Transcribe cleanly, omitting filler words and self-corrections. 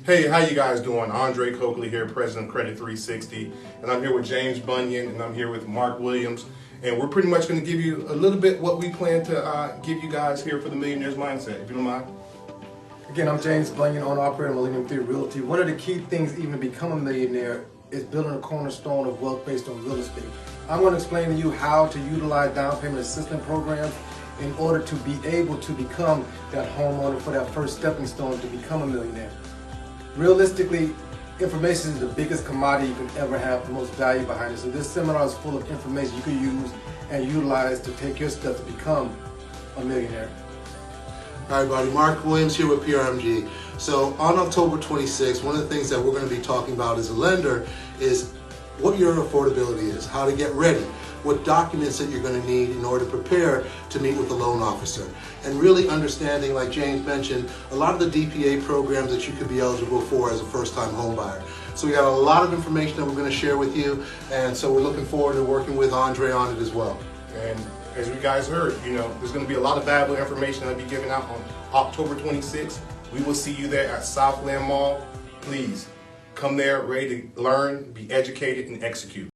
Hey, how you guys doing? Andre Coakley here, President of Credit 360, and I'm here with James Bunyan, and I'm here with Mark Williams, and we're pretty much going to give you a little bit what we plan to give you guys here for the Millionaires Mindset, if you don't mind. Again, I'm James Bunyan, owner-operator of Millennium 3 Realty. One of the key things even to become a millionaire is building a cornerstone of wealth based on real estate. I'm going to explain to you how to utilize down payment assistance programs in order to be able to become that homeowner for that first stepping stone to become a millionaire. Realistically, information is the biggest commodity you can ever have, the most value behind it. So this seminar is full of information you can use and utilize to take your steps to become a millionaire. Hi everybody, Mark Williams here with PRMG. So on October 26th, one of the things that we're going to be talking about as a lender is what your affordability is, how to get ready, what documents that you're going to need in order to prepare to meet with the loan officer. And really understanding, like James mentioned, a lot of the DPA programs that you could be eligible for as a first-time home buyer. So we got a lot of information that we're going to share with you, and so we're looking forward to working with Andre on it as well. And as you guys heard, there's going to be a lot of valuable information I'll be giving out on October 26th. We will see you there at Southland Mall. Please come there ready to learn, be educated, and execute.